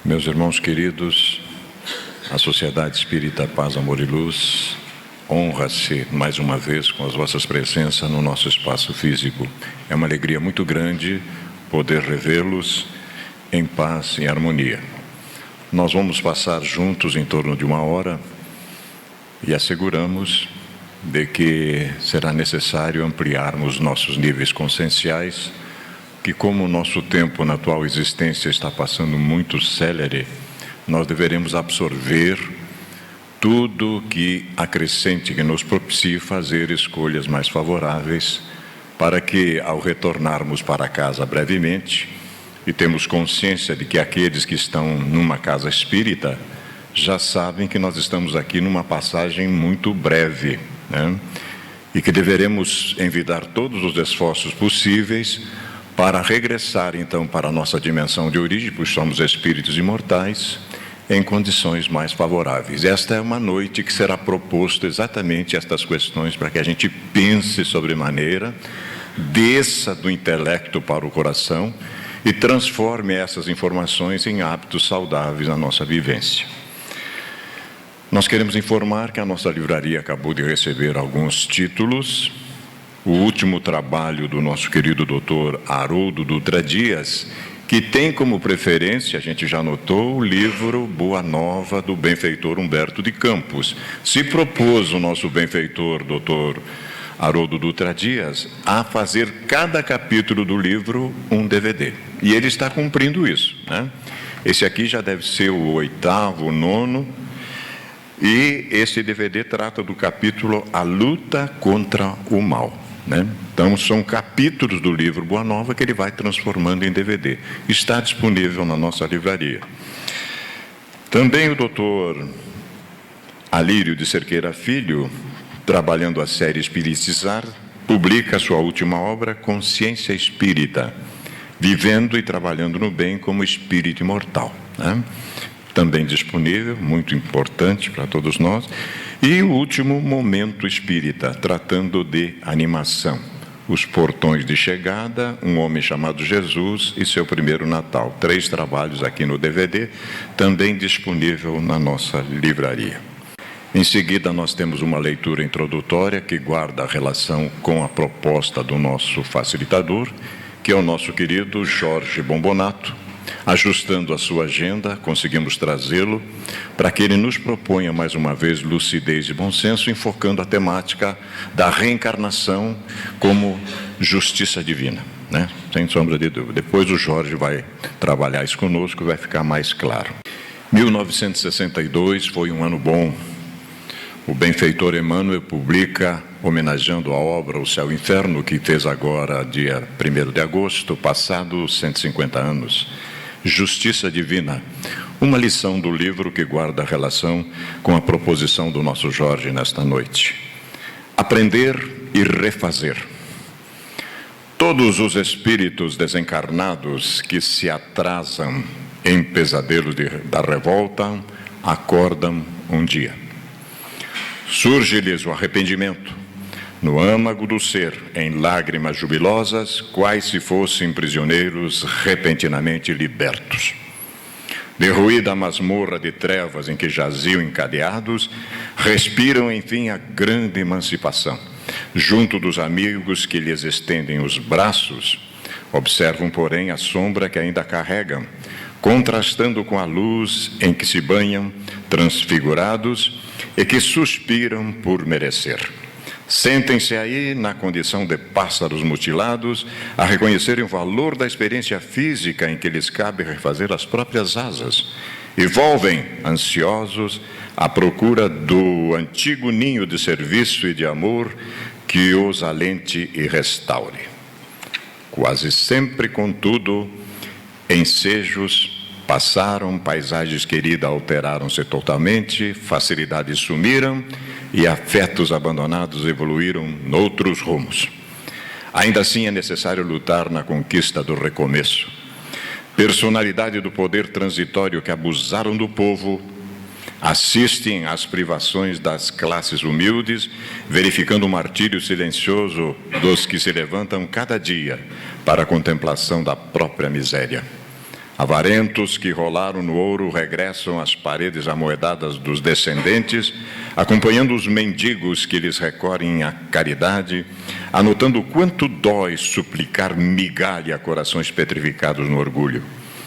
Meus irmãos queridos, a Sociedade Espírita Paz, Amor e Luz honra-se mais uma vez com as vossas presenças no nosso espaço físico. É uma alegria muito grande poder revê-los em paz e harmonia. Nós vamos passar juntos em torno de 1 hora e asseguramos de que será necessário ampliarmos nossos níveis conscienciais, que como o nosso tempo na atual existência está passando muito célere, nós deveremos absorver tudo que acrescente, que nos propicie fazer escolhas mais favoráveis, para que ao retornarmos para casa brevemente, e temos consciência de que aqueles que estão numa casa espírita já sabem que nós estamos aqui numa passagem muito breve, né? E que deveremos envidar todos os esforços possíveis para regressar, então, para a nossa dimensão de origem, pois somos espíritos imortais, em condições mais favoráveis. Esta é uma noite que será proposto exatamente estas questões para que a gente pense sobremaneira, desça do intelecto para o coração e transforme essas informações em hábitos saudáveis na nossa vivência. Nós queremos informar que a nossa livraria acabou de receber alguns títulos. O último trabalho do nosso querido doutor Haroldo Dutra Dias, que tem como preferência, a gente já notou, o livro Boa Nova, do benfeitor Humberto de Campos. Se propôs o nosso benfeitor, doutor Haroldo Dutra Dias, a fazer cada capítulo do livro um DVD. E ele está cumprindo isso, né? Esse aqui já deve ser o 8º, o 9º, e esse DVD trata do capítulo A Luta contra o Mal, né? Então, são capítulos do livro Boa Nova que ele vai transformando em DVD. Está disponível na nossa livraria. Também o doutor Alírio de Cerqueira Filho, trabalhando a série Espiritizar, publica a sua última obra, Consciência Espírita, vivendo e trabalhando no bem como espírito imortal, né? Também disponível, muito importante para todos nós. E o último, Momento Espírita, tratando de animação. Os Portões de Chegada, Um Homem Chamado Jesus e Seu Primeiro Natal. 3 trabalhos aqui no DVD, também disponível na nossa livraria. Em seguida, nós temos uma leitura introdutória que guarda a relação com a proposta do nosso facilitador, que é o nosso querido Jorge Bombonato. Ajustando a sua agenda, conseguimos trazê-lo para que ele nos proponha mais uma vez lucidez e bom senso, enfocando a temática da reencarnação como justiça divina, né? Sem sombra de dúvida. Depois o Jorge vai trabalhar isso conosco e vai ficar mais claro. 1962 foi um ano bom. O benfeitor Emmanuel publica, homenageando a obra O Céu e o Inferno, que fez agora, dia 1º de agosto, passados 150 anos. Justiça Divina, uma lição do livro que guarda relação com a proposição do nosso Jorge nesta noite. Aprender e refazer. Todos os espíritos desencarnados que se atrasam em pesadelos da revolta, acordam um dia. Surge-lhes o arrependimento, no âmago do ser, em lágrimas jubilosas, quais se fossem prisioneiros repentinamente libertos. Derruída a masmorra de trevas em que jaziam encadeados, respiram, enfim, a grande emancipação. Junto dos amigos que lhes estendem os braços, observam, porém, a sombra que ainda carregam, contrastando com a luz em que se banham, transfigurados, e que suspiram por merecer. Sentem-se aí, na condição de pássaros mutilados, a reconhecerem o valor da experiência física em que lhes cabe refazer as próprias asas, e volvem, ansiosos, à procura do antigo ninho de serviço e de amor que os alente e restaure. Quase sempre, contudo, ensejos passaram, paisagens queridas alteraram-se totalmente, facilidades sumiram e afetos abandonados evoluíram noutros rumos. Ainda assim é necessário lutar na conquista do recomeço. Personalidade do poder transitório que abusaram do povo, assistem às privações das classes humildes, verificando o martírio silencioso dos que se levantam cada dia para a contemplação da própria miséria. Avarentos que rolaram no ouro regressam às paredes amoedadas dos descendentes, acompanhando os mendigos que lhes recorrem a caridade, anotando quanto dói suplicar migalha a corações petrificados no orgulho.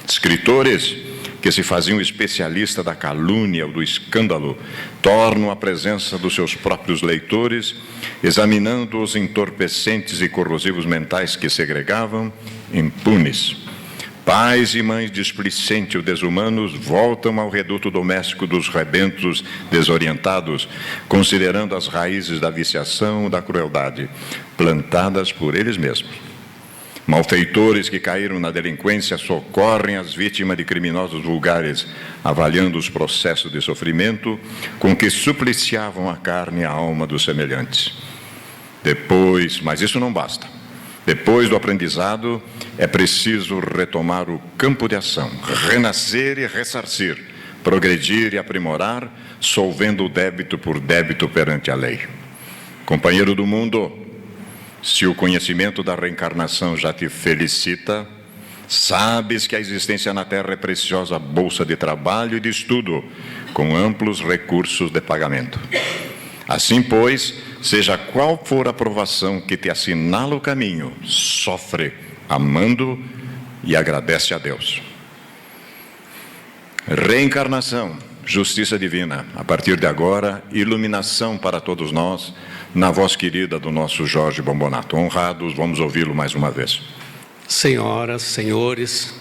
Escritores que se faziam especialista da calúnia ou do escândalo, tornam a presença dos seus próprios leitores, examinando os entorpecentes e corrosivos mentais que segregavam, impunes. Pais e mães displicentes ou desumanos voltam ao reduto doméstico dos rebentos desorientados, considerando as raízes da viciação e da crueldade, plantadas por eles mesmos. Malfeitores que caíram na delinquência socorrem as vítimas de criminosos vulgares, avaliando os processos de sofrimento com que supliciavam a carne e a alma dos semelhantes. Depois, mas isso não basta. Depois do aprendizado, é preciso retomar o campo de ação, renascer e ressarcir, progredir e aprimorar, solvendo o débito por débito perante a lei. Companheiro do mundo, se o conhecimento da reencarnação já te felicita, sabes que a existência na Terra é preciosa bolsa de trabalho e de estudo, com amplos recursos de pagamento. Assim, pois, seja qual for a provação que te assinala o caminho, sofre, amando e agradece a Deus. Reencarnação, justiça divina, a partir de agora, iluminação para todos nós, na voz querida do nosso Jorge Bombonato. Honrados, vamos ouvi-lo mais uma vez. Senhoras, senhores,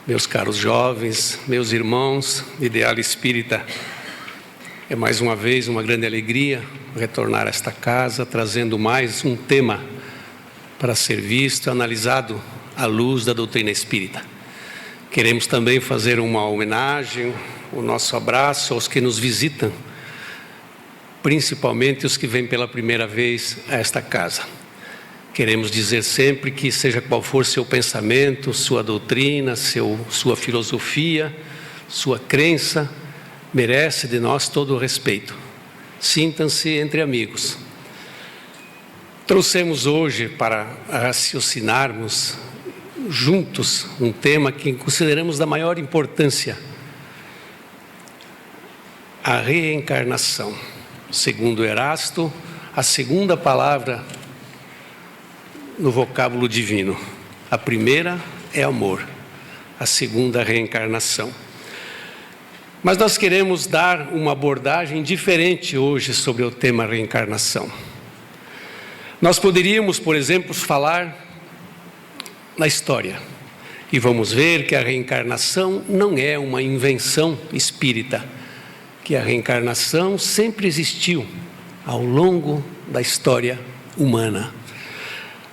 meus caros jovens, meus irmãos de ideal espírita, é mais uma vez uma grande alegria retornar a esta casa, trazendo mais um tema para ser visto, analisado à luz da doutrina espírita. Queremos também fazer uma homenagem, o nosso abraço aos que nos visitam, principalmente os que vêm pela primeira vez a esta casa. Queremos dizer sempre que, seja qual for seu pensamento, sua doutrina, sua filosofia, sua crença, merece de nós todo o respeito. Sintam-se entre amigos. Trouxemos hoje para raciocinarmos juntos um tema que consideramos da maior importância: a reencarnação. Segundo Erasto, a segunda palavra no vocábulo divino. A primeira é amor, a segunda, reencarnação. Mas nós queremos dar uma abordagem diferente hoje sobre o tema reencarnação. Nós poderíamos, por exemplo, falar na história. E vamos ver que a reencarnação não é uma invenção espírita, que a reencarnação sempre existiu ao longo da história humana.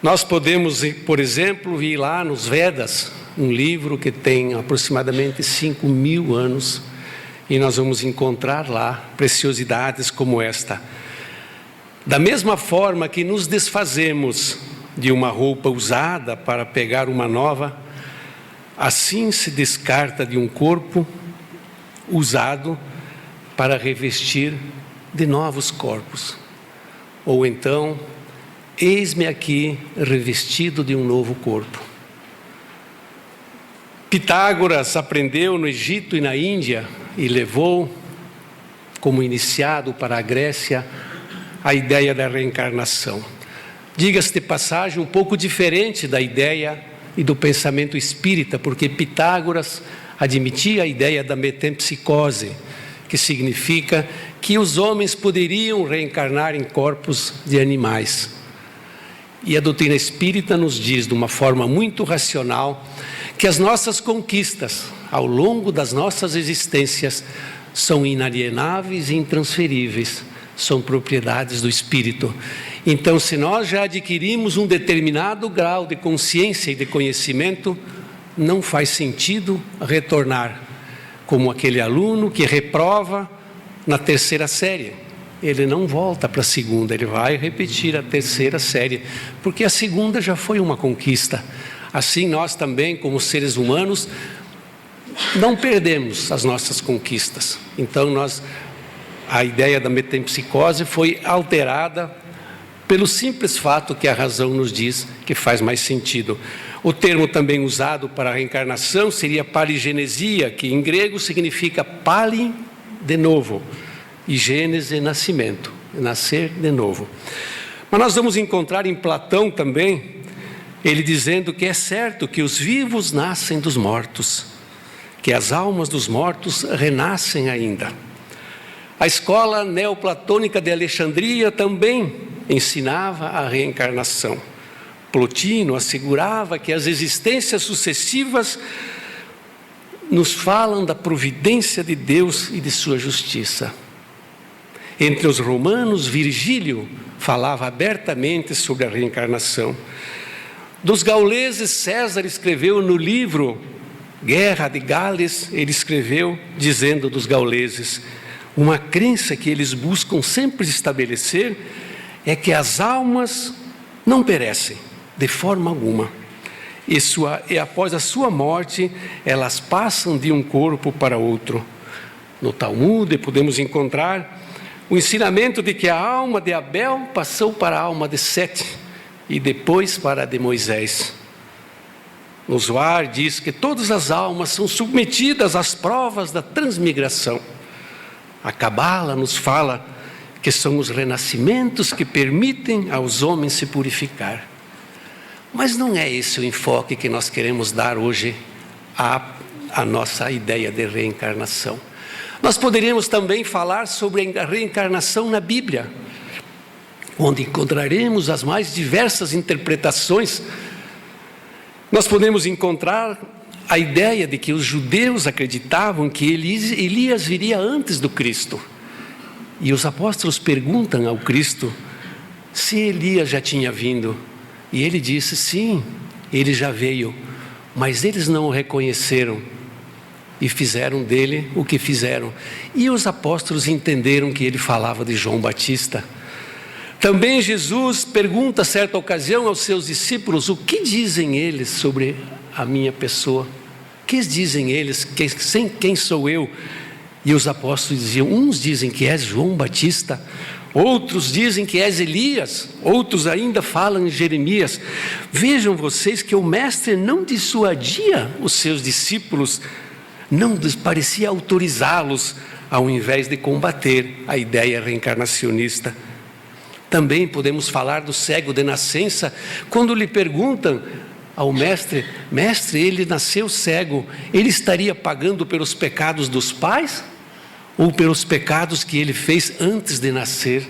Nós podemos, por exemplo, ir lá nos Vedas, um livro que tem aproximadamente 5.000 anos, e nós vamos encontrar lá preciosidades como esta. Da mesma forma que nos desfazemos de uma roupa usada para pegar uma nova, assim se descarta de um corpo usado para revestir de novos corpos. Ou então, eis-me aqui revestido de um novo corpo. Pitágoras aprendeu no Egito e na Índia e levou como iniciado para a Grécia a ideia da reencarnação. Diga-se de passagem, um pouco diferente da ideia e do pensamento espírita, porque Pitágoras admitia a ideia da metempsicose, que significa que os homens poderiam reencarnar em corpos de animais. E a doutrina espírita nos diz, de uma forma muito racional, que as nossas conquistas, ao longo das nossas existências, são inalienáveis e intransferíveis, são propriedades do espírito. Então, se nós já adquirimos um determinado grau de consciência e de conhecimento, não faz sentido retornar, como aquele aluno que reprova na terceira série. Ele não volta para a segunda, ele vai repetir a terceira série, porque a segunda já foi uma conquista. Assim, nós também, como seres humanos, não perdemos as nossas conquistas. Então, a ideia da metempsicose foi alterada pelo simples fato que a razão nos diz que faz mais sentido. O termo também usado para a reencarnação seria paligenesia, que em grego significa pali, de novo, e gênese, nascimento, nascer de novo. Mas nós vamos encontrar em Platão também, ele dizendo que é certo que os vivos nascem dos mortos, que as almas dos mortos renascem ainda. A escola neoplatônica de Alexandria também ensinava a reencarnação. Plotino assegurava que as existências sucessivas nos falam da providência de Deus e de sua justiça. Entre os romanos, Virgílio falava abertamente sobre a reencarnação. Dos gauleses, César escreveu no livro Guerra de Gales, ele escreveu dizendo dos gauleses: uma crença que eles buscam sempre estabelecer é que as almas não perecem de forma alguma. E após a sua morte, elas passam de um corpo para outro. No Talmud podemos encontrar o ensinamento de que a alma de Abel passou para a alma de Sete e depois para a de Moisés. No Zohar diz que todas as almas são submetidas às provas da transmigração. A Cabala nos fala que são os renascimentos que permitem aos homens se purificar. Mas não é esse o enfoque que nós queremos dar hoje à nossa ideia de reencarnação. Nós poderíamos também falar sobre a reencarnação na Bíblia, onde encontraremos as mais diversas interpretações. Nós podemos encontrar a ideia de que os judeus acreditavam que Elias viria antes do Cristo. E os apóstolos perguntam ao Cristo se Elias já tinha vindo. E ele disse, sim, ele já veio, mas eles não o reconheceram e fizeram dele o que fizeram. E os apóstolos entenderam que ele falava de João Batista. Também Jesus pergunta, certa ocasião, aos seus discípulos: o que dizem eles sobre a minha pessoa? O que dizem eles? Quem sou eu? E os apóstolos diziam: uns dizem que és João Batista, outros dizem que és Elias, outros ainda falam em Jeremias. Vejam vocês que o mestre não dissuadia os seus discípulos, não parecia autorizá-los, ao invés de combater a ideia reencarnacionista. Também podemos falar do cego de nascença, quando lhe perguntam ao mestre: mestre, ele nasceu cego, ele estaria pagando pelos pecados dos pais? Ou pelos pecados que ele fez antes de nascer?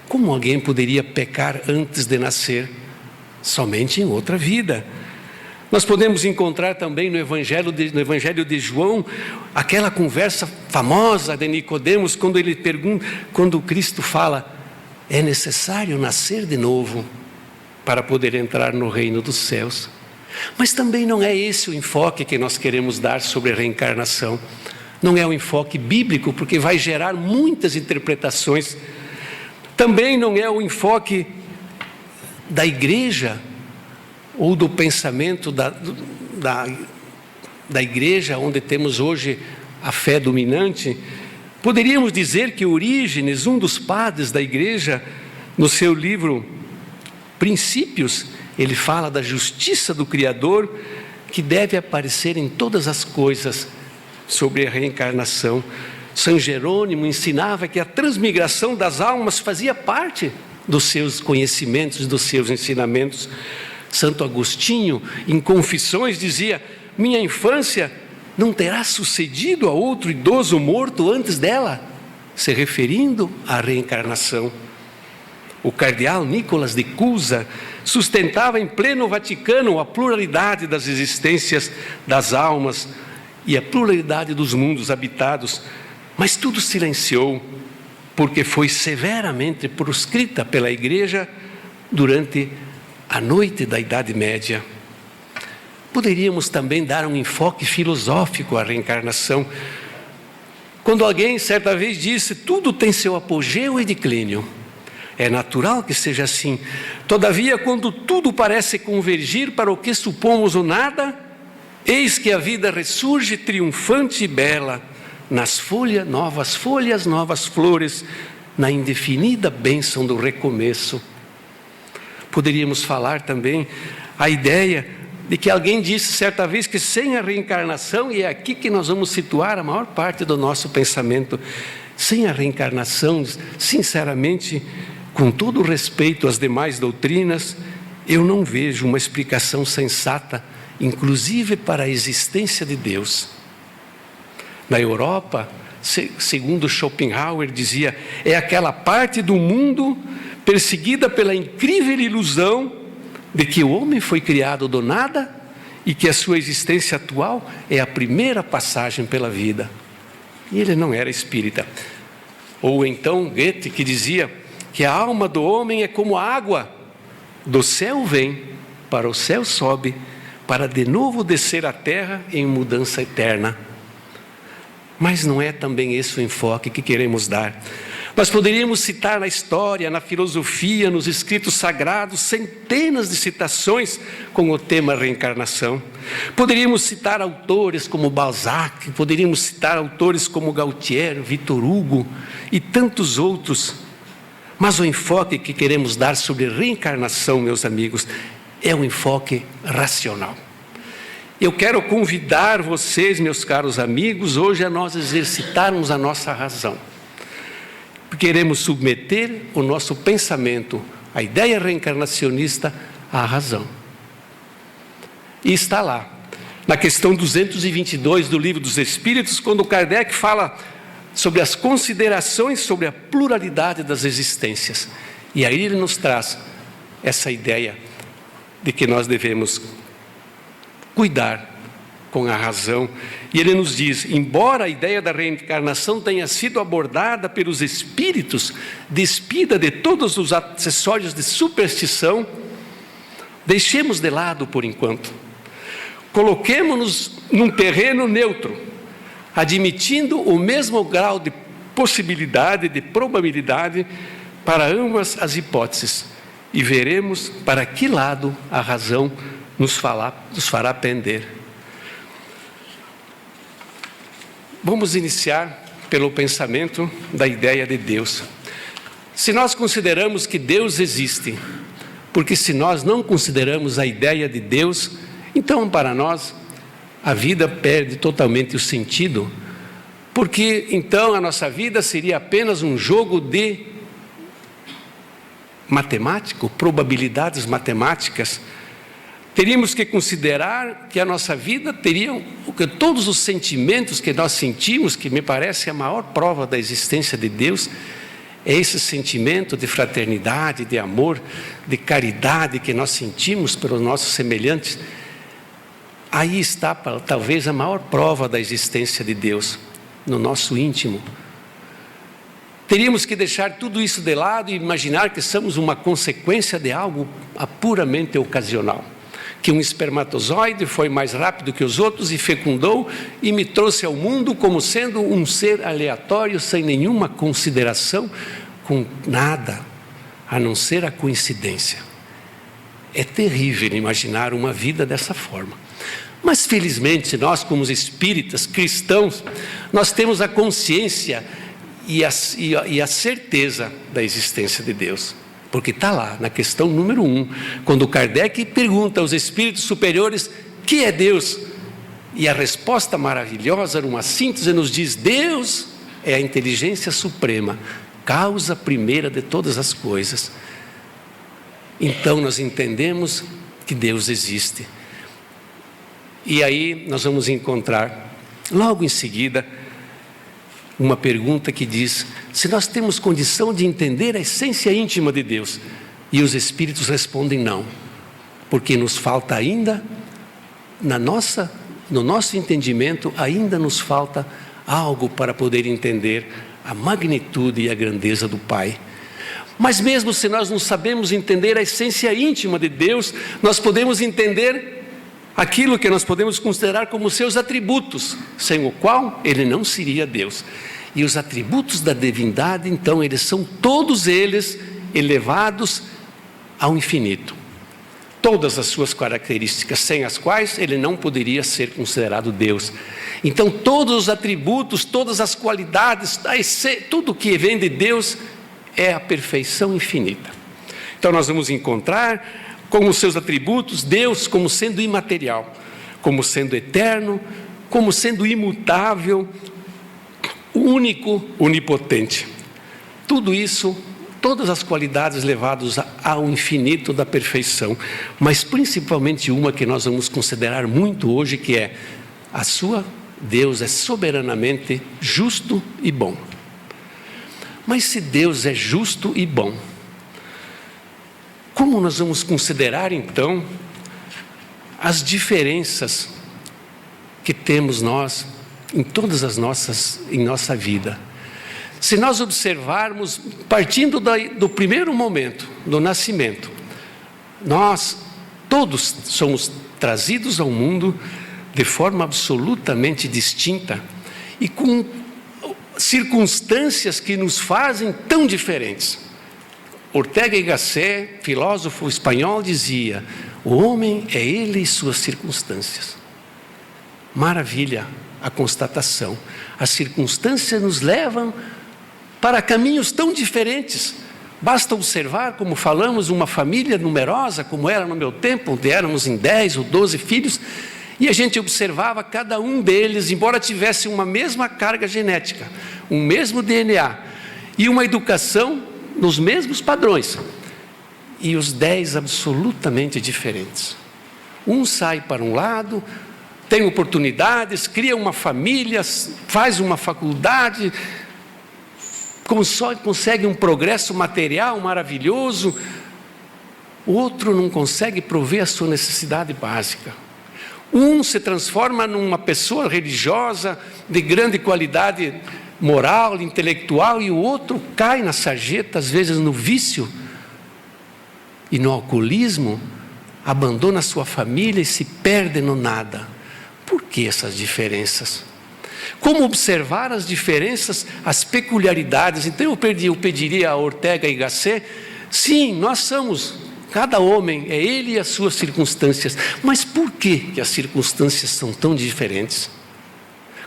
Como alguém poderia pecar antes de nascer? Somente em outra vida. Nós podemos encontrar também no Evangelho de João, aquela conversa famosa de Nicodemos, quando Cristo fala: é necessário nascer de novo para poder entrar no reino dos céus. Mas também não é esse o enfoque que nós queremos dar sobre a reencarnação. Não é um enfoque bíblico, porque vai gerar muitas interpretações. Também não é o enfoque da igreja, ou do pensamento da igreja, onde temos hoje a fé dominante. Poderíamos dizer que Orígenes, um dos padres da igreja, no seu livro Princípios, ele fala da justiça do Criador, que deve aparecer em todas as coisas, sobre a reencarnação. São Jerônimo ensinava que a transmigração das almas fazia parte dos seus conhecimentos, dos seus ensinamentos. Santo Agostinho, em Confissões, dizia: minha infância não terá sucedido a outro idoso morto antes dela, se referindo à reencarnação. O cardeal Nicolas de Cusa sustentava em pleno Vaticano a pluralidade das existências das almas e a pluralidade dos mundos habitados, mas tudo silenciou, porque foi severamente proscrita pela igreja durante a noite da Idade Média. Poderíamos também dar um enfoque filosófico à reencarnação. Quando alguém certa vez disse: tudo tem seu apogeu e declínio. É natural que seja assim. Todavia, quando tudo parece convergir para o que supomos o nada, eis que a vida ressurge triunfante e bela, nas folhas, novas flores, na indefinida bênção do recomeço. Poderíamos falar também a ideia de que alguém disse certa vez que sem a reencarnação, e é aqui que nós vamos situar a maior parte do nosso pensamento, sem a reencarnação, sinceramente, com todo o respeito às demais doutrinas, eu não vejo uma explicação sensata, inclusive para a existência de Deus. Na Europa, segundo Schopenhauer dizia, é aquela parte do mundo perseguida pela incrível ilusão de que o homem foi criado do nada e que a sua existência atual é a primeira passagem pela vida. E ele não era espírita. Ou então Goethe, que dizia que a alma do homem é como a água, do céu vem, para o céu sobe, para de novo descer à terra em mudança eterna. Mas não é também esse o enfoque que queremos dar. Nós poderíamos citar na história, na filosofia, nos escritos sagrados, centenas de citações com o tema reencarnação. Poderíamos citar autores como Balzac, poderíamos citar autores como Gautier, Victor Hugo e tantos outros. Mas o enfoque que queremos dar sobre reencarnação, meus amigos, é um enfoque racional. Eu quero convidar vocês, meus caros amigos, hoje a nós exercitarmos a nossa razão. Queremos submeter o nosso pensamento, a ideia reencarnacionista, à razão. E está lá, na questão 222 do Livro dos Espíritos, quando Kardec fala sobre as considerações sobre a pluralidade das existências. E aí ele nos traz essa ideia de que nós devemos cuidar com a razão. E ele nos diz, embora a ideia da reencarnação tenha sido abordada pelos espíritos, despida de todos os acessórios de superstição, deixemos de lado por enquanto. Coloquemo-nos num terreno neutro, admitindo o mesmo grau de possibilidade, de probabilidade para ambas as hipóteses, e veremos para que lado a razão nos fará pender. Vamos iniciar pelo pensamento da ideia de Deus. Se nós consideramos que Deus existe, porque se nós não consideramos a ideia de Deus, então para nós a vida perde totalmente o sentido, porque então a nossa vida seria apenas um jogo de matemático, probabilidades matemáticas. Teríamos que considerar que a nossa vida teria que todos os sentimentos que nós sentimos, que me parece a maior prova da existência de Deus, é esse sentimento de fraternidade, de amor, de caridade que nós sentimos pelos nossos semelhantes. Aí está talvez a maior prova da existência de Deus, no nosso íntimo. Teríamos que deixar tudo isso de lado e imaginar que somos uma consequência de algo puramente ocasional. Que um espermatozoide foi mais rápido que os outros e fecundou e me trouxe ao mundo como sendo um ser aleatório, sem nenhuma consideração, com nada, a não ser a coincidência. É terrível imaginar uma vida dessa forma. Mas felizmente nós, como espíritas cristãos, nós temos a consciência e a certeza da existência de Deus. Porque está lá, na questão número 1, quando Kardec pergunta aos espíritos superiores, que é Deus? E a resposta maravilhosa, numa síntese, nos diz, Deus é a inteligência suprema, causa primeira de todas as coisas. Então nós entendemos que Deus existe. E aí nós vamos encontrar, logo em seguida, uma pergunta que diz, se nós temos condição de entender a essência íntima de Deus? E os espíritos respondem não, porque nos falta ainda, no nosso entendimento, ainda nos falta algo para poder entender a magnitude e a grandeza do Pai. Mas mesmo se nós não sabemos entender a essência íntima de Deus, nós podemos entender aquilo que nós podemos considerar como seus atributos, sem o qual ele não seria Deus. E os atributos da divindade, então, eles são todos eles elevados ao infinito. Todas as suas características, sem as quais ele não poderia ser considerado Deus. Então, todos os atributos, todas as qualidades, tudo que vem de Deus é a perfeição infinita. Então nós vamos encontrar como seus atributos Deus como sendo imaterial, como sendo eterno, como sendo imutável, único, onipotente. Tudo isso, todas as qualidades levadas ao infinito da perfeição, mas principalmente uma que nós vamos considerar muito hoje, que é Deus é soberanamente justo e bom. Mas se Deus é justo e bom, como nós vamos considerar então as diferenças que temos nós em todas as nossa vida? Se nós observarmos, partindo do primeiro momento, do nascimento, nós todos somos trazidos ao mundo de forma absolutamente distinta e com circunstâncias que nos fazem tão diferentes. Ortega y Gasset, filósofo espanhol, dizia: o homem é ele e suas circunstâncias. Maravilha a constatação. As circunstâncias nos levam para caminhos tão diferentes. Basta observar, como falamos, uma família numerosa, como era no meu tempo, onde éramos em 10 ou 12 filhos, e a gente observava cada um deles, embora tivesse uma mesma carga genética, um mesmo DNA, e uma educação nos mesmos padrões, e os 10 absolutamente diferentes. Um sai para um lado, tem oportunidades, cria uma família, faz uma faculdade, consegue um progresso material maravilhoso. O outro não consegue prover a sua necessidade básica. Um se transforma numa pessoa religiosa de grande qualidade moral, intelectual, e o outro cai na sarjeta, às vezes no vício e no alcoolismo, abandona sua família e se perde no nada. Por que essas diferenças? Como observar as diferenças, as peculiaridades? Então eu pediria a Ortega y Gasset, sim, nós somos, cada homem é ele e as suas circunstâncias, mas por que as circunstâncias são tão diferentes?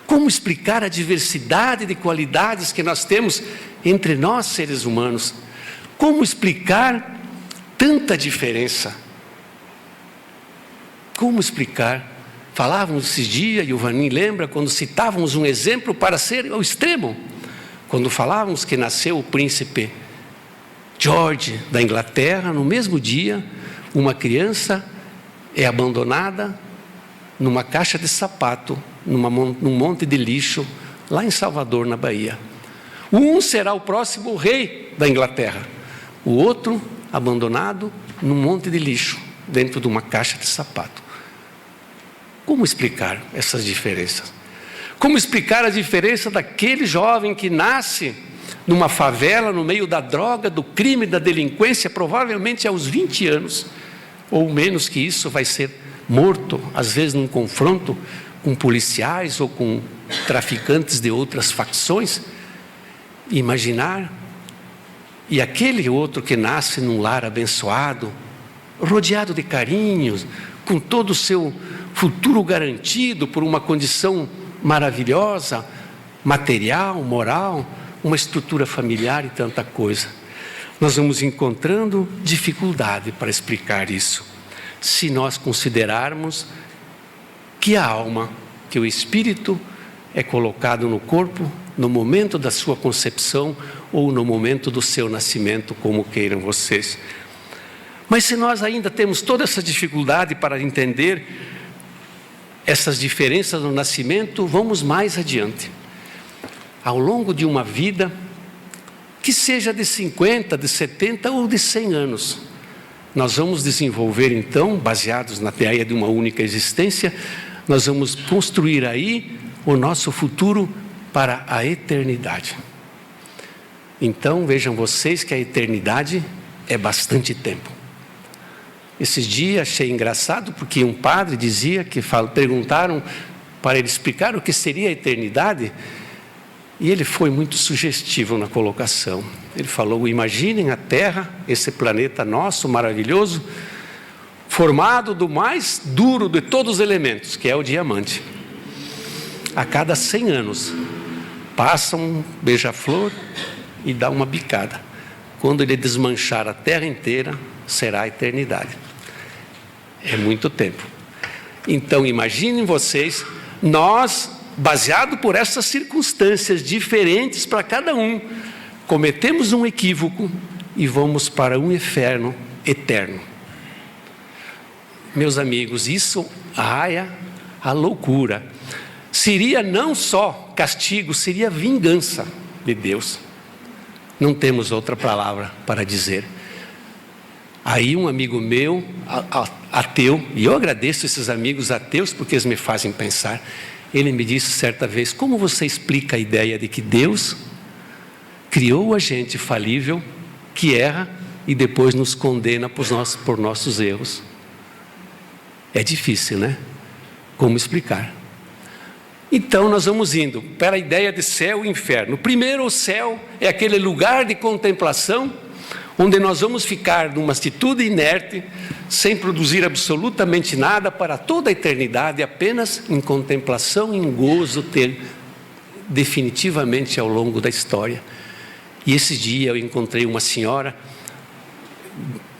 Como explicar a diversidade de qualidades que nós temos entre nós, seres humanos? Como explicar tanta diferença? Como explicar? Falávamos esses dias, e o Vanim lembra, quando citávamos um exemplo para ser ao extremo, quando falávamos que nasceu o príncipe George da Inglaterra, no mesmo dia, uma criança é abandonada numa caixa de sapato, num monte de lixo, lá em Salvador, na Bahia. Um será o próximo rei da Inglaterra, o outro abandonado num monte de lixo, dentro de uma caixa de sapato. Como explicar essas diferenças? Como explicar a diferença daquele jovem que nasce numa favela, no meio da droga, do crime, da delinquência, provavelmente aos 20 anos, ou menos que isso, vai ser morto, às vezes num confronto com policiais ou com traficantes de outras facções? Imaginar, e aquele outro que nasce num lar abençoado, rodeado de carinhos, com todo o seu futuro garantido por uma condição maravilhosa, material, moral, uma estrutura familiar e tanta coisa. Nós vamos encontrando dificuldade para explicar isso, se nós considerarmos que a alma, que o espírito é colocado no corpo no momento da sua concepção ou no momento do seu nascimento, como queiram vocês. Mas se nós ainda temos toda essa dificuldade para entender essas diferenças no nascimento, vamos mais adiante. Ao longo de uma vida, que seja de 50, de 70 ou de 100 anos, nós vamos desenvolver então, baseados na ideia de uma única existência, nós vamos construir aí o nosso futuro para a eternidade. Então vejam vocês que a eternidade é bastante tempo. Esses dias achei engraçado, porque um padre dizia que perguntaram para ele explicar o que seria a eternidade, e ele foi muito sugestivo na colocação. Ele falou: imaginem a Terra, esse planeta nosso maravilhoso, formado do mais duro de todos os elementos, que é o diamante. A cada 100 anos, passa um beija-flor e dá uma bicada. quando Ele desmanchar a terra inteira, será a eternidade. É muito tempo. Então, imaginem vocês, nós, baseado por essas circunstâncias diferentes para cada um, cometemos um equívoco e vamos para um inferno eterno. Meus amigos, isso raia a loucura. Seria não só castigo, seria vingança de Deus. Não temos outra palavra para dizer. Aí um amigo meu, ateu, e eu agradeço esses amigos ateus porque eles me fazem pensar. Ele me disse certa vez: como você explica a ideia de que Deus criou a gente falível, que erra e depois nos condena por nossos erros? É difícil, né? Como explicar? Então nós vamos indo para a ideia de céu e inferno. Primeiro, o céu é aquele lugar de contemplação onde nós vamos ficar numa atitude inerte, sem produzir absolutamente nada para toda a eternidade, apenas em contemplação e em gozo ter definitivamente ao longo da história. E esse dia eu encontrei uma senhora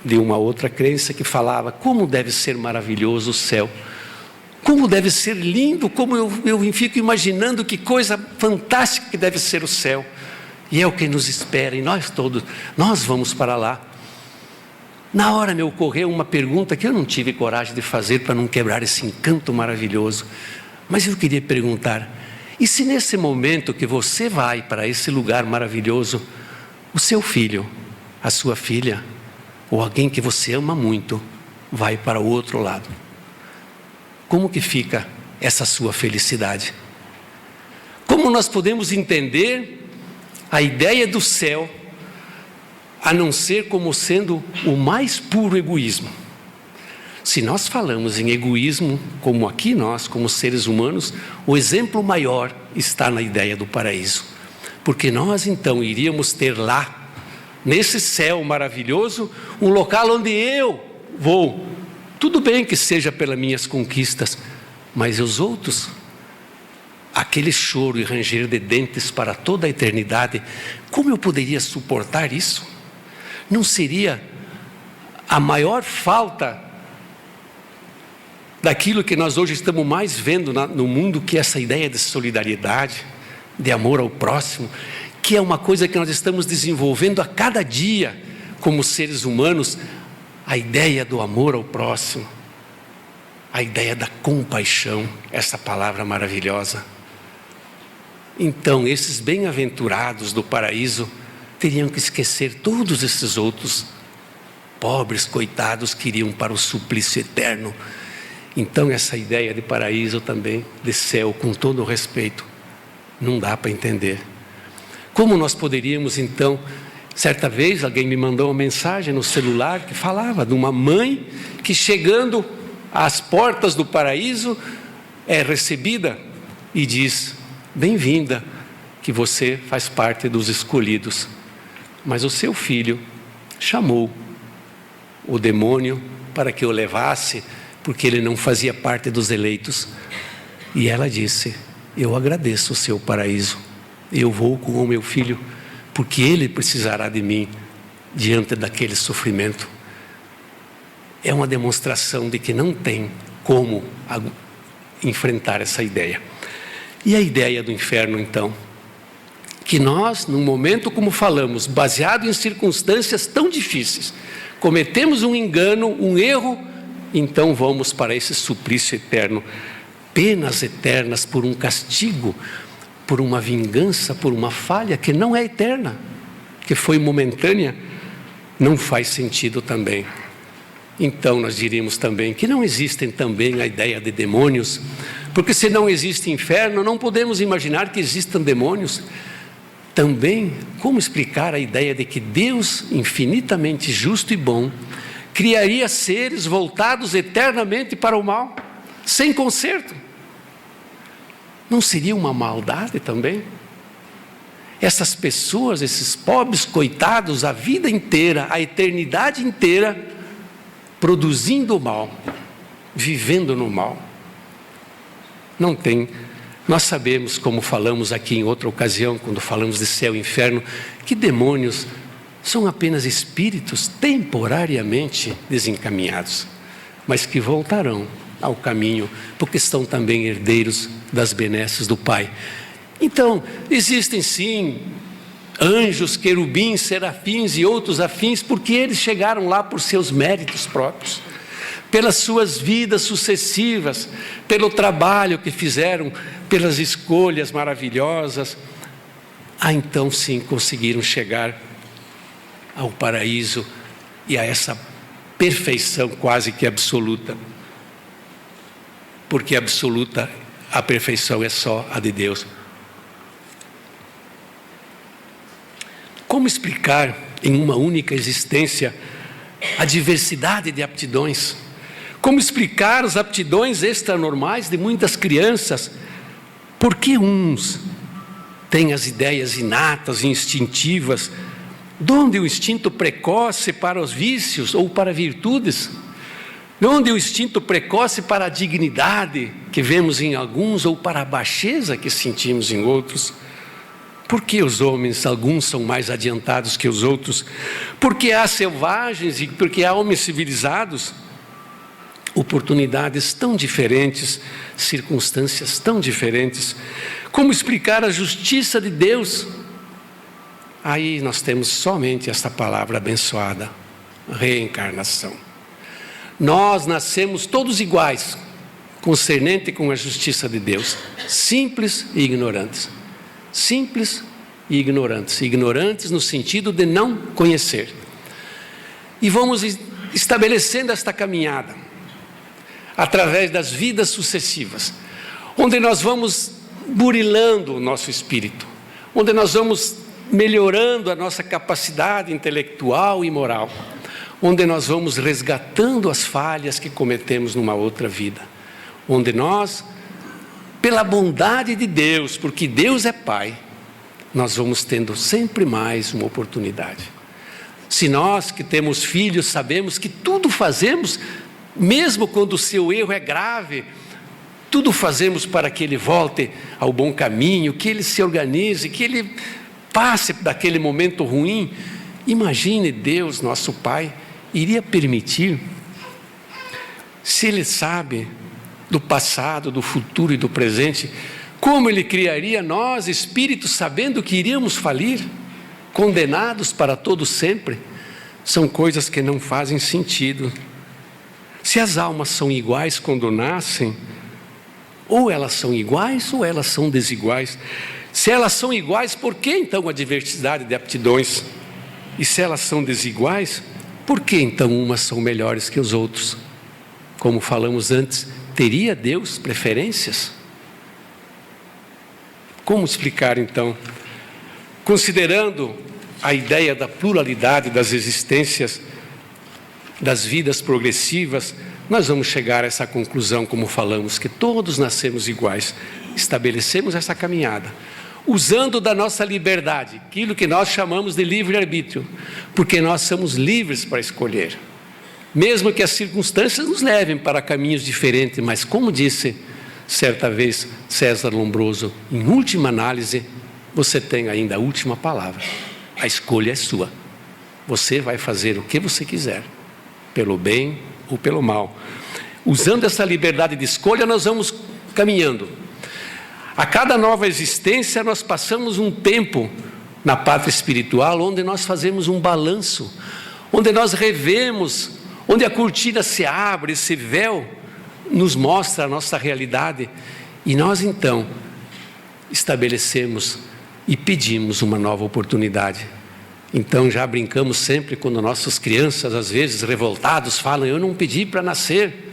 de uma outra crença que falava: como deve ser maravilhoso o céu, como deve ser lindo, como eu fico imaginando que coisa fantástica que deve ser o céu. E é o que nos espera, e nós vamos para lá. Na hora me ocorreu uma pergunta que eu não tive coragem de fazer para não quebrar esse encanto maravilhoso. Mas eu queria perguntar: e se nesse momento que você vai para esse lugar maravilhoso, o seu filho, a sua filha, ou alguém que você ama muito, vai para o outro lado? Como que fica essa sua felicidade? Como nós podemos entender a ideia do céu, a não ser como sendo o mais puro egoísmo? Se nós falamos em egoísmo, como aqui nós, como seres humanos, o exemplo maior está na ideia do paraíso. Porque nós então iríamos ter lá, nesse céu maravilhoso, um local onde eu vou. Tudo bem que seja pelas minhas conquistas, mas os outros, aquele choro e ranger de dentes para toda a eternidade, como eu poderia suportar isso? Não seria a maior falta daquilo que nós hoje estamos mais vendo no mundo, que é essa ideia de solidariedade, de amor ao próximo, que é uma coisa que nós estamos desenvolvendo a cada dia como seres humanos, a ideia do amor ao próximo, a ideia da compaixão, essa palavra maravilhosa. Então, esses bem-aventurados do paraíso teriam que esquecer todos esses outros pobres coitados que iriam para o suplício eterno. Então, essa ideia de paraíso também, de céu, com todo o respeito, não dá para entender. Como nós poderíamos, então, certa vez alguém me mandou uma mensagem no celular que falava de uma mãe que, chegando às portas do paraíso, é recebida e diz: bem-vinda, que você faz parte dos escolhidos. Mas o seu filho chamou o demônio para que o levasse, porque ele não fazia parte dos eleitos. E ela disse: eu agradeço o seu paraíso, eu vou com o meu filho, porque ele precisará de mim diante daquele sofrimento. É uma demonstração de que não tem como enfrentar essa ideia. E a ideia do inferno, então? Que nós, num momento como falamos, baseado em circunstâncias tão difíceis, cometemos um engano, um erro, então vamos para esse suplício eterno, penas eternas por um castigo, por uma vingança, por uma falha que não é eterna, que foi momentânea, não faz sentido também. Então nós diríamos também que não existem também a ideia de demônios, porque se não existe inferno, não podemos imaginar que existam demônios. Também, como explicar a ideia de que Deus, infinitamente justo e bom, criaria seres voltados eternamente para o mal, sem conserto? Não seria uma maldade também? Essas pessoas, esses pobres coitados, a vida inteira, a eternidade inteira, produzindo o mal, vivendo no mal. Não tem. Nós sabemos, como falamos aqui em outra ocasião, quando falamos de céu e inferno, que demônios são apenas espíritos temporariamente desencaminhados, mas que voltarão ao caminho, porque são também herdeiros das benesses do Pai. Então, existem sim anjos, querubins, serafins e outros afins, porque eles chegaram lá por seus méritos próprios, pelas suas vidas sucessivas, pelo trabalho que fizeram, pelas escolhas maravilhosas. Então sim conseguiram chegar ao paraíso e a essa perfeição quase que absoluta. Porque absoluta, a perfeição é só a de Deus. Como explicar em uma única existência a diversidade de aptidões? Como explicar as aptidões extranormais de muitas crianças? Por que uns têm as ideias inatas e instintivas, donde o instinto precoce para os vícios ou para virtudes? Onde o instinto precoce para a dignidade que vemos em alguns ou para a baixeza que sentimos em outros? Por que os homens, alguns são mais adiantados que os outros? Porque há selvagens e porque há homens civilizados? Oportunidades tão diferentes, circunstâncias tão diferentes. Como explicar a justiça de Deus? Aí nós temos somente esta palavra abençoada, reencarnação. Nós nascemos todos iguais, concernente com a justiça de Deus, simples e ignorantes. Simples e ignorantes. Ignorantes no sentido de não conhecer. E vamos estabelecendo esta caminhada através das vidas sucessivas, onde nós vamos burilando o nosso espírito, onde nós vamos melhorando a nossa capacidade intelectual e moral, onde nós vamos resgatando as falhas que cometemos numa outra vida, onde nós, pela bondade de Deus, porque Deus é Pai, nós vamos tendo sempre mais uma oportunidade. Se nós que temos filhos sabemos que tudo fazemos, mesmo quando o seu erro é grave, tudo fazemos para que ele volte ao bom caminho, que ele se organize, que ele passe daquele momento ruim. Imagine Deus, nosso Pai, iria permitir, se Ele sabe do passado, do futuro e do presente, como Ele criaria nós, espíritos, sabendo que iríamos falir, condenados para todo sempre? São coisas que não fazem sentido. Se as almas são iguais quando nascem, ou elas são iguais ou elas são desiguais. Se elas são iguais, por que então a diversidade de aptidões? E se elas são desiguais, por que então umas são melhores que os outros? Como falamos antes, teria Deus preferências? Como explicar então? Considerando a ideia da pluralidade das existências, das vidas progressivas, nós vamos chegar a essa conclusão, como falamos, que todos nascemos iguais. Estabelecemos essa caminhada, usando da nossa liberdade, aquilo que nós chamamos de livre-arbítrio, porque nós somos livres para escolher, mesmo que as circunstâncias nos levem para caminhos diferentes, mas como disse certa vez César Lombroso, em última análise, você tem ainda a última palavra, a escolha é sua, você vai fazer o que você quiser, pelo bem ou pelo mal. Usando essa liberdade de escolha, nós vamos caminhando. A cada nova existência, nós passamos um tempo na pátria espiritual, onde nós fazemos um balanço, onde nós revemos, onde a cortina se abre, esse véu nos mostra a nossa realidade, e nós então estabelecemos e pedimos uma nova oportunidade. Então já brincamos sempre quando nossas crianças, às vezes revoltados, falam: eu não pedi para nascer.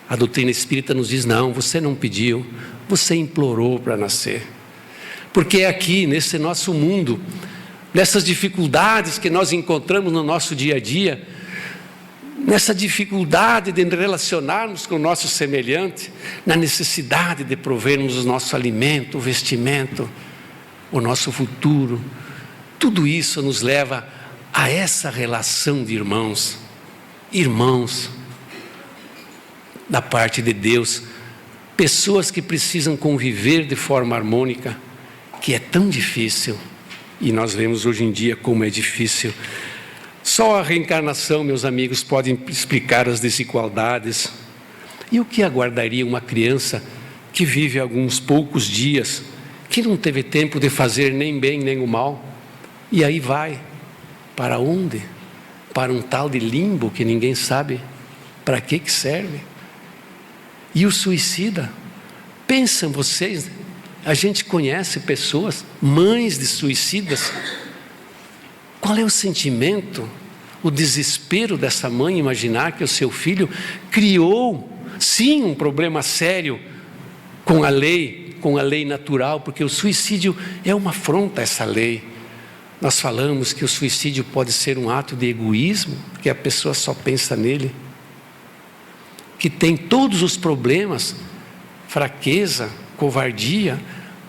A doutrina espírita nos diz: não, você não pediu, você implorou para nascer. Porque é aqui, nesse nosso mundo, nessas dificuldades que nós encontramos no nosso dia a dia, nessa dificuldade de relacionarmos com o nosso semelhante, na necessidade de provermos o nosso alimento, o vestimento, o nosso futuro, tudo isso nos leva a essa relação de irmãos, irmãos da parte de Deus, pessoas que precisam conviver de forma harmônica, que é tão difícil, E nós vemos hoje em dia como é difícil. Só a reencarnação, meus amigos, pode explicar as desigualdades. E o que aguardaria uma criança que vive alguns poucos dias, que não teve tempo de fazer nem bem nem o mal? E aí vai, para onde? Para um tal de limbo que ninguém sabe para que serve. E o suicida, pensam vocês, a gente conhece pessoas, mães de suicidas. Qual é o sentimento, o desespero dessa mãe imaginar que o seu filho criou, sim, um problema sério com a lei natural, porque o suicídio é uma afronta a essa lei. Nós falamos que o suicídio pode ser um ato de egoísmo, que a pessoa só pensa nele, que tem todos os problemas, fraqueza, covardia,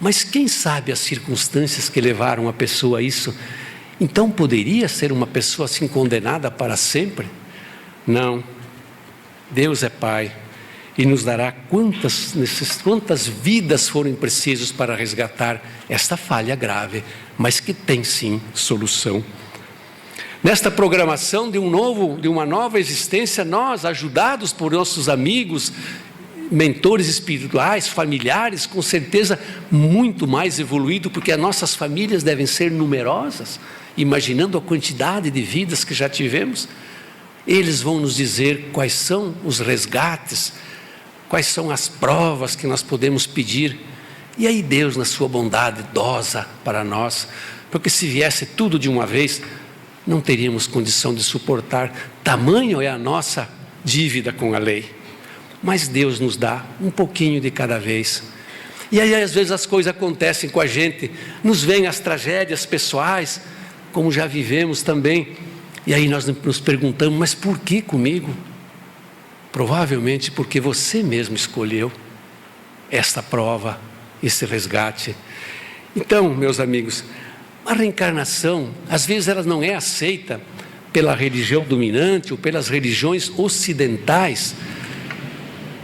mas quem sabe as circunstâncias que levaram a pessoa a isso? Então poderia ser uma pessoa assim condenada para sempre? Não. Deus é Pai e nos dará quantas vidas forem precisas para resgatar esta falha grave, mas que tem sim solução. Nesta programação de uma nova existência, nós, ajudados por nossos amigos, mentores espirituais, familiares, com certeza muito mais evoluído, porque as nossas famílias devem ser numerosas, imaginando a quantidade de vidas que já tivemos. Eles vão nos dizer quais são os resgates, quais são as provas que nós podemos pedir. E aí Deus, na sua bondade, dosa para nós, porque se viesse tudo de uma vez, não teríamos condição de suportar. Tamanho é a nossa dívida com a lei. Mas Deus nos dá um pouquinho de cada vez. E aí às vezes as coisas acontecem com a gente, nos vêm as tragédias pessoais, como já vivemos também. E aí nós nos perguntamos, mas por que comigo? Provavelmente porque você mesmo escolheu esta prova, esse resgate. Então, meus amigos, a reencarnação, às vezes ela não é aceita pela religião dominante ou pelas religiões ocidentais,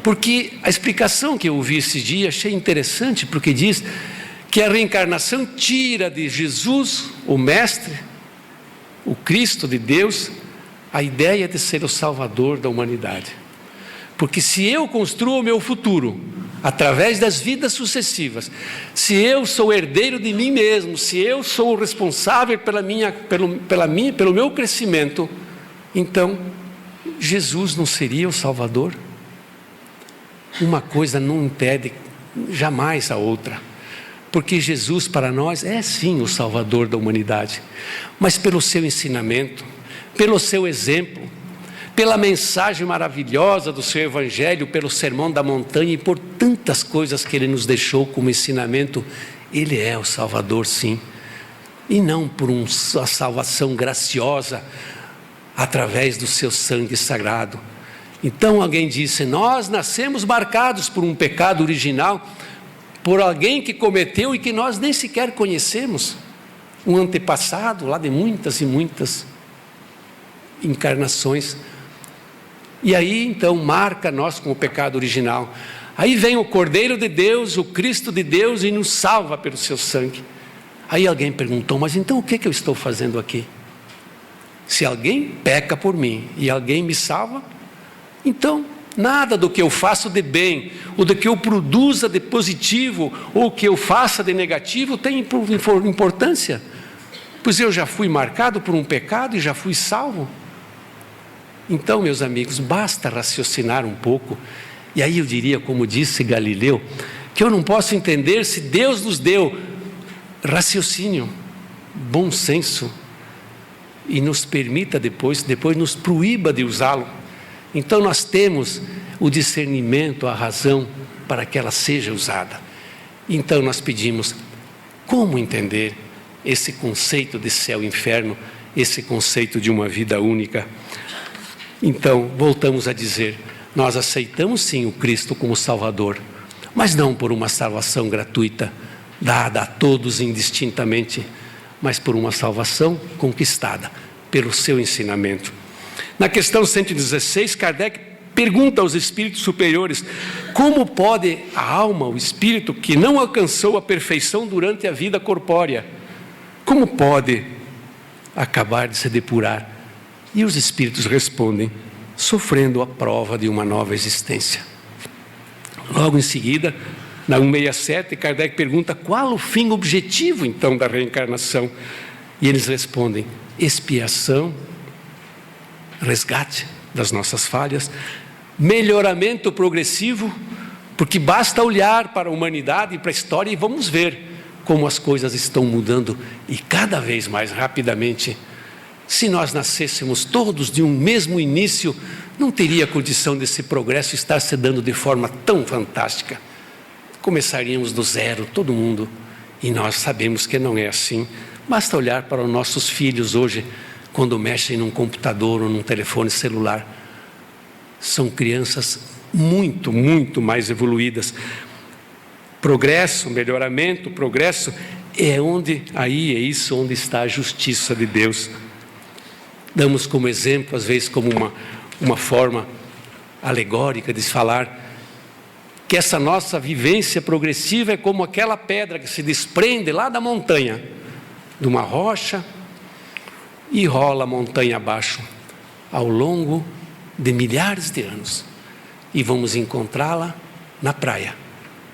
porque a explicação que eu ouvi esse dia achei interessante, porque diz que a reencarnação tira de Jesus, o Mestre, o Cristo de Deus, a ideia de ser o Salvador da humanidade. Porque se eu construo o meu futuro através das vidas sucessivas, se eu sou herdeiro de mim mesmo, se eu sou o responsável pelo meu crescimento, então Jesus não seria o Salvador? Uma coisa não impede jamais a outra, porque Jesus para nós é sim o Salvador da humanidade, mas pelo seu ensinamento, pelo seu exemplo, pela mensagem maravilhosa do seu Evangelho, pelo Sermão da Montanha e por tantas coisas que Ele nos deixou como ensinamento, Ele é o Salvador sim, e não por uma salvação graciosa através do seu sangue sagrado. Então alguém disse, nós nascemos marcados por um pecado original, por alguém que cometeu e que nós nem sequer conhecemos, um antepassado lá de muitas e muitas encarnações. E aí então marca nós com o pecado original. Aí vem o Cordeiro de Deus, o Cristo de Deus, e nos salva pelo seu sangue. Aí alguém perguntou, mas então o que eu estou fazendo aqui? Se alguém peca por mim e alguém me salva, então nada do que eu faço de bem, ou do que eu produza de positivo, ou que eu faça de negativo tem importância, pois eu já fui marcado por um pecado e já fui salvo. Então, meus amigos, basta raciocinar um pouco. E aí eu diria, como disse Galileu, que eu não posso entender se Deus nos deu raciocínio, bom senso, e nos permita depois nos proíba de usá-lo. Então nós temos o discernimento, a razão para que ela seja usada. Então nós pedimos, como entender esse conceito de céu e inferno, esse conceito de uma vida única? Então, voltamos a dizer, nós aceitamos sim o Cristo como Salvador, mas não por uma salvação gratuita, dada a todos indistintamente, mas por uma salvação conquistada pelo seu ensinamento. Na questão 116, Kardec pergunta aos espíritos superiores, como pode a alma, o espírito que não alcançou a perfeição durante a vida corpórea, como pode acabar de se depurar? E os espíritos respondem: sofrendo a prova de uma nova existência. Logo em seguida, na 167, Kardec pergunta: qual o fim objetivo, então, da reencarnação? E eles respondem: expiação, resgate das nossas falhas, melhoramento progressivo, porque basta olhar para a humanidade e para a história e vamos ver como as coisas estão mudando e cada vez mais rapidamente. Se nós nascêssemos todos de um mesmo início, não teria condição desse progresso estar se dando de forma tão fantástica. Começaríamos do zero, todo mundo, e nós sabemos que não é assim. Basta olhar para os nossos filhos hoje, quando mexem num computador ou num telefone celular. São crianças muito, muito mais evoluídas. Progresso, melhoramento, progresso, é isso onde está a justiça de Deus. Damos como exemplo, às vezes como uma forma alegórica de falar, que essa nossa vivência progressiva é como aquela pedra que se desprende lá da montanha, de uma rocha, e rola a montanha abaixo, ao longo de milhares de anos. E vamos encontrá-la na praia,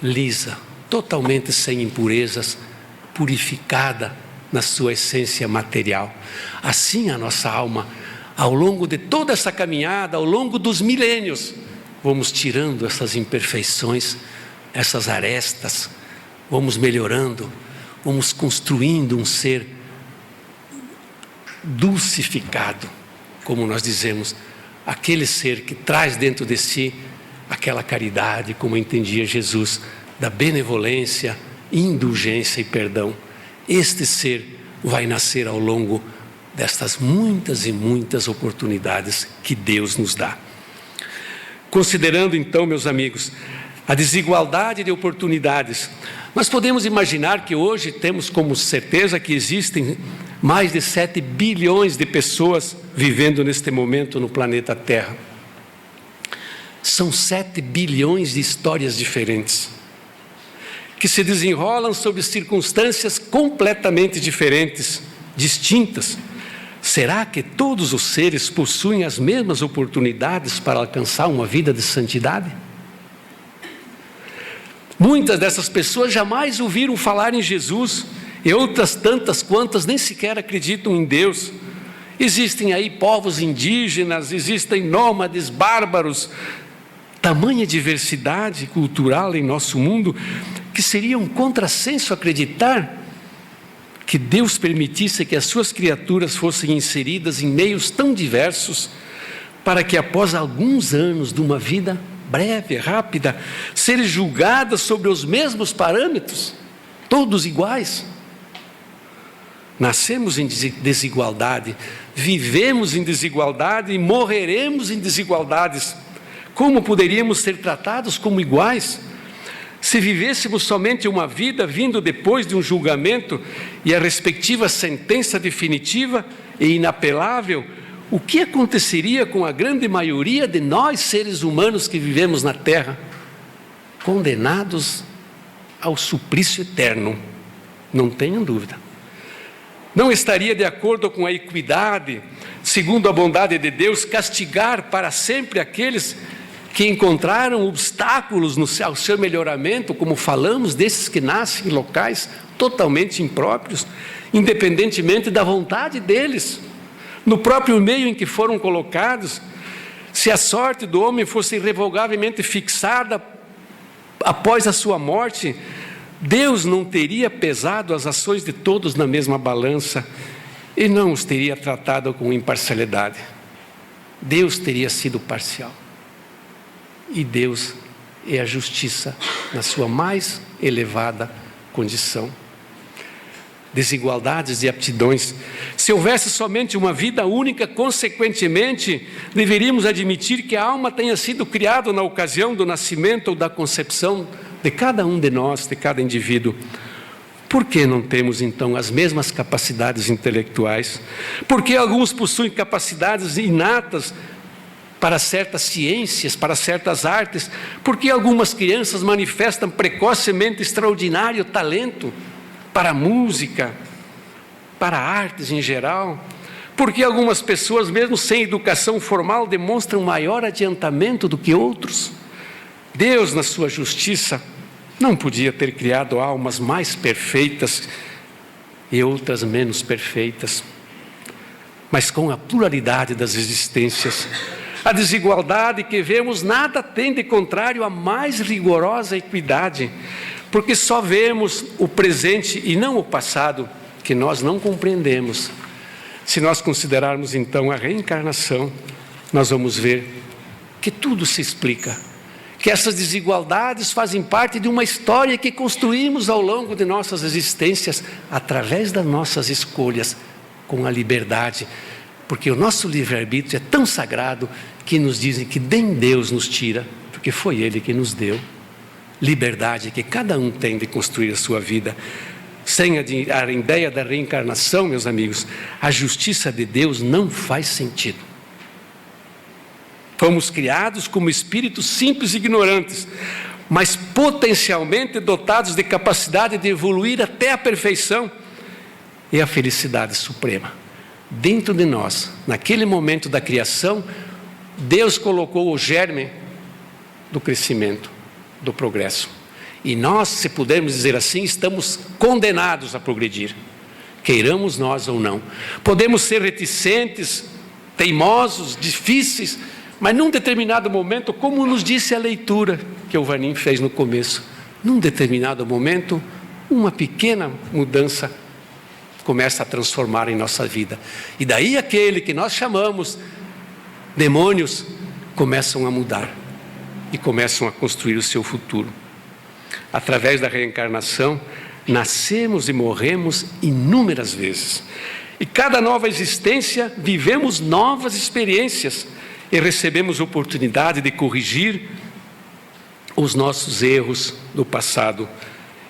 lisa, totalmente sem impurezas, purificada na sua essência material. Assim a nossa alma, ao longo de toda essa caminhada, ao longo dos milênios, vamos tirando essas imperfeições, essas arestas, vamos melhorando, vamos construindo um ser dulcificado, como nós dizemos, aquele ser que traz dentro de si aquela caridade, como entendia Jesus, da benevolência, indulgência e perdão. Este ser vai nascer ao longo destas muitas e muitas oportunidades que Deus nos dá. Considerando então, meus amigos, a desigualdade de oportunidades, nós podemos imaginar que hoje temos como certeza que existem mais de 7 bilhões de pessoas vivendo neste momento no planeta Terra. São 7 bilhões de histórias diferentes, que se desenrolam sob circunstâncias completamente diferentes, distintas. Será que todos os seres possuem as mesmas oportunidades para alcançar uma vida de santidade? Muitas dessas pessoas jamais ouviram falar em Jesus, e outras tantas quantas nem sequer acreditam em Deus. Existem aí povos indígenas, existem nômades, bárbaros, tamanha diversidade cultural em nosso mundo, que seria um contrassenso acreditar que Deus permitisse que as suas criaturas fossem inseridas em meios tão diversos, para que após alguns anos de uma vida breve, rápida, serem julgadas sobre os mesmos parâmetros, todos iguais. Nascemos em desigualdade, vivemos em desigualdade e morreremos em desigualdades. Como poderíamos ser tratados como iguais? Se vivêssemos somente uma vida vindo depois de um julgamento e a respectiva sentença definitiva e inapelável, o que aconteceria com a grande maioria de nós, seres humanos que vivemos na Terra? Condenados ao suplício eterno, não tenham dúvida. Não estaria de acordo com a equidade, segundo a bondade de Deus, castigar para sempre aqueles que encontraram obstáculos ao seu melhoramento, como falamos, desses que nascem em locais totalmente impróprios, independentemente da vontade deles, no próprio meio em que foram colocados. Se a sorte do homem fosse irrevogavelmente fixada após a sua morte, Deus não teria pesado as ações de todos na mesma balança e não os teria tratado com imparcialidade. Deus teria sido parcial. E Deus é a justiça na sua mais elevada condição. Desigualdades de aptidões. Se houvesse somente uma vida única, consequentemente, deveríamos admitir que a alma tenha sido criada na ocasião do nascimento ou da concepção de cada um de nós, de cada indivíduo. Por que não temos, então, as mesmas capacidades intelectuais? Por que alguns possuem capacidades inatas para certas ciências, para certas artes? Por que algumas crianças manifestam precocemente extraordinário talento para a música, para artes em geral? Por que algumas pessoas, mesmo sem educação formal, demonstram maior adiantamento do que outros? Deus, na sua justiça, não podia ter criado almas mais perfeitas e outras menos perfeitas. Mas com a pluralidade das existências, a desigualdade que vemos nada tem de contrário à mais rigorosa equidade, porque só vemos o presente e não o passado, que nós não compreendemos. Se nós considerarmos então a reencarnação, nós vamos ver que tudo se explica, que essas desigualdades fazem parte de uma história que construímos ao longo de nossas existências, através das nossas escolhas, com a liberdade, porque o nosso livre-arbítrio é tão sagrado que nos dizem que nem Deus nos tira, porque foi Ele que nos deu. Liberdade que cada um tem de construir a sua vida. Sem a ideia da reencarnação, meus amigos, a justiça de Deus não faz sentido. Fomos criados como espíritos simples e ignorantes, mas potencialmente dotados de capacidade de evoluir até a perfeição e a felicidade suprema. Dentro de nós, naquele momento da criação, Deus colocou o germe do crescimento, do progresso. E nós, se pudermos dizer assim, estamos condenados a progredir, queiramos nós ou não. Podemos ser reticentes, teimosos, difíceis, mas num determinado momento, como nos disse a leitura que o Vanim fez no começo, num determinado momento, uma pequena mudança começa a transformar em nossa vida. E daí aquele que nós chamamos demônios começam a mudar e começam a construir o seu futuro. Através da reencarnação, nascemos e morremos inúmeras vezes. E cada nova existência, vivemos novas experiências e recebemos oportunidade de corrigir os nossos erros do passado.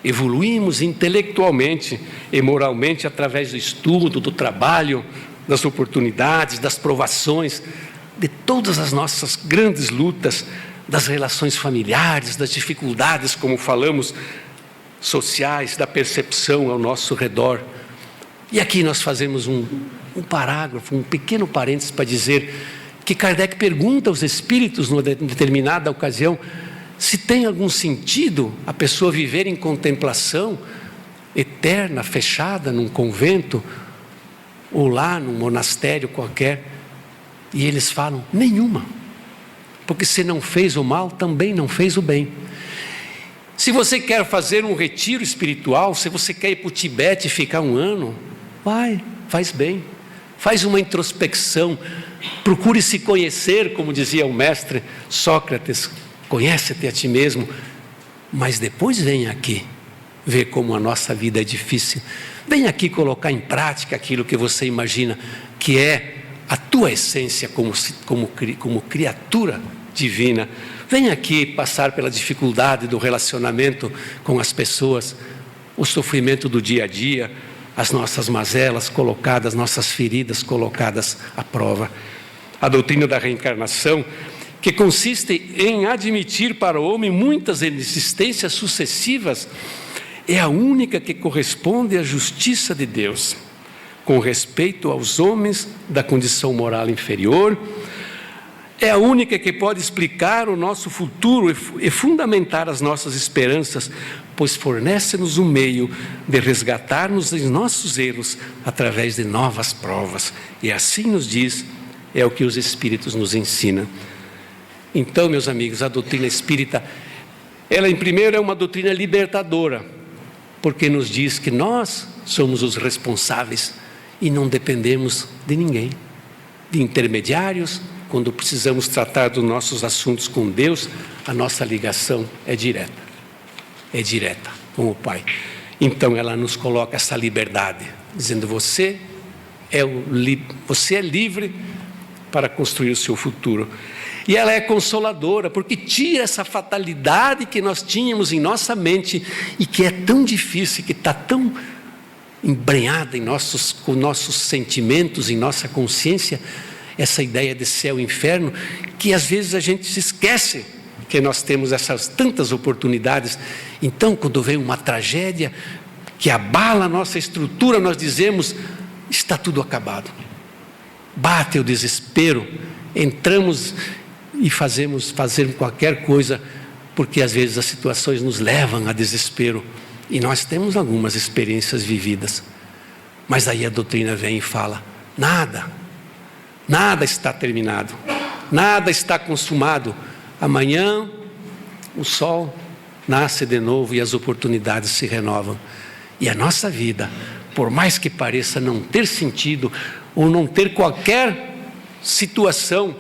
Evoluímos intelectualmente e moralmente através do estudo, do trabalho, das oportunidades, das provações, de todas as nossas grandes lutas, das relações familiares, das dificuldades, como falamos, sociais, da percepção ao nosso redor. E aqui nós fazemos um parágrafo, um pequeno parênteses para dizer que Kardec pergunta aos espíritos, numa determinada ocasião, se tem algum sentido a pessoa viver em contemplação eterna, fechada num convento, ou lá num monastério qualquer. E eles falam, nenhuma. Porque se não fez o mal, também não fez o bem. Se você quer fazer um retiro espiritual, se você quer ir para o Tibete e ficar 1 ano, vai, faz bem. Faz uma introspecção, procure se conhecer, como dizia o mestre Sócrates, conhece-te a ti mesmo, mas depois vem aqui, ver como a nossa vida é difícil. Vem aqui colocar em prática aquilo que você imagina que é a tua essência como criatura divina. Vem aqui passar pela dificuldade do relacionamento com as pessoas, o sofrimento do dia a dia, as nossas mazelas colocadas, nossas feridas colocadas à prova. A doutrina da reencarnação, que consiste em admitir para o homem muitas existências sucessivas, é a única que corresponde à justiça de Deus, com respeito aos homens da condição moral inferior. É a única que pode explicar o nosso futuro e fundamentar as nossas esperanças, pois fornece-nos um meio de resgatarmos os nossos erros através de novas provas. E assim nos diz, é o que os Espíritos nos ensinam. Então, meus amigos, a doutrina espírita, ela em primeiro é uma doutrina libertadora, porque nos diz que nós somos os responsáveis e não dependemos de ninguém, de intermediários. Quando precisamos tratar dos nossos assuntos com Deus, a nossa ligação é direta com o Pai. Então ela nos coloca essa liberdade, dizendo, você é livre para construir o seu futuro. E ela é consoladora, porque tira essa fatalidade que nós tínhamos em nossa mente e que é tão difícil, que está tão embrenhada com nossos sentimentos, em nossa consciência, essa ideia de céu e inferno, que às vezes a gente se esquece que nós temos essas tantas oportunidades. Então, quando vem uma tragédia, que abala a nossa estrutura, nós dizemos, está tudo acabado. Bate o desespero, entramos e fazemos qualquer coisa, porque às vezes as situações nos levam a desespero. E nós temos algumas experiências vividas. Mas aí a doutrina vem e fala, nada está terminado, nada está consumado. Amanhã o sol nasce de novo e as oportunidades se renovam. E a nossa vida, por mais que pareça não ter sentido, ou não ter qualquer situação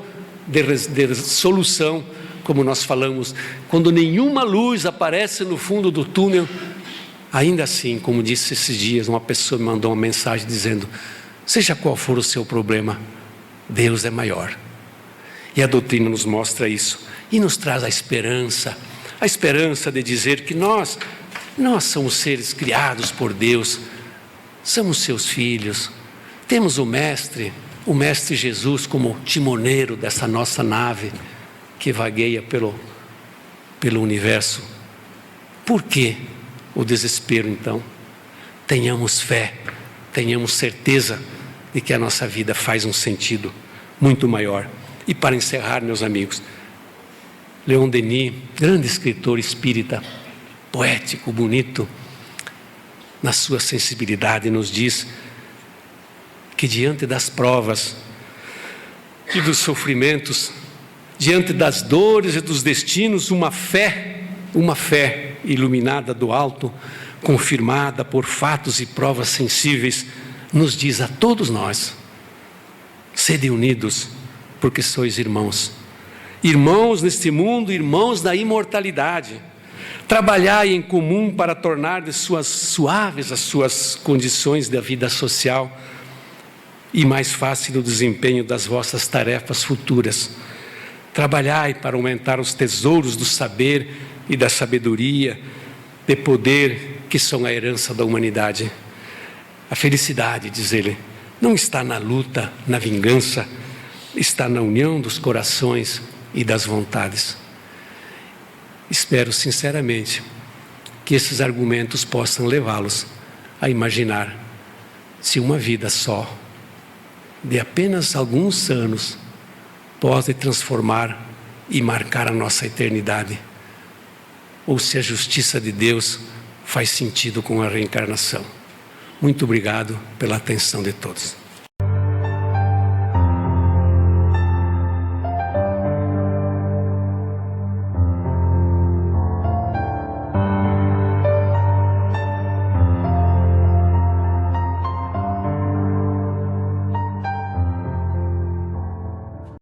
de solução, como nós falamos, quando nenhuma luz aparece no fundo do túnel, ainda assim, como disse esses dias, uma pessoa me mandou uma mensagem dizendo, seja qual for o seu problema, Deus é maior. E a doutrina nos mostra isso, e nos traz a esperança de dizer que nós somos seres criados por Deus, somos seus filhos, temos o Mestre Jesus como timoneiro dessa nossa nave que vagueia pelo universo. Por que o desespero então? Tenhamos fé, tenhamos certeza de que a nossa vida faz um sentido muito maior. E para encerrar, meus amigos, Leon Denis, grande escritor espírita, poético, bonito, na sua sensibilidade nos diz que diante das provas e dos sofrimentos, diante das dores e dos destinos, uma fé iluminada do alto, confirmada por fatos e provas sensíveis, nos diz a todos nós, sede unidos, porque sois irmãos. Irmãos neste mundo, irmãos da imortalidade. Trabalhai em comum para tornar de suaves as suas condições da vida social e mais fácil o desempenho das vossas tarefas futuras. Trabalhai para aumentar os tesouros do saber e da sabedoria, de poder, que são a herança da humanidade. A felicidade, diz ele, não está na luta, na vingança, está na união dos corações e das vontades. Espero sinceramente que esses argumentos possam levá-los a imaginar se uma vida só, de apenas alguns anos, pode transformar e marcar a nossa eternidade, ou se a justiça de Deus faz sentido com a reencarnação. Muito obrigado pela atenção de todos.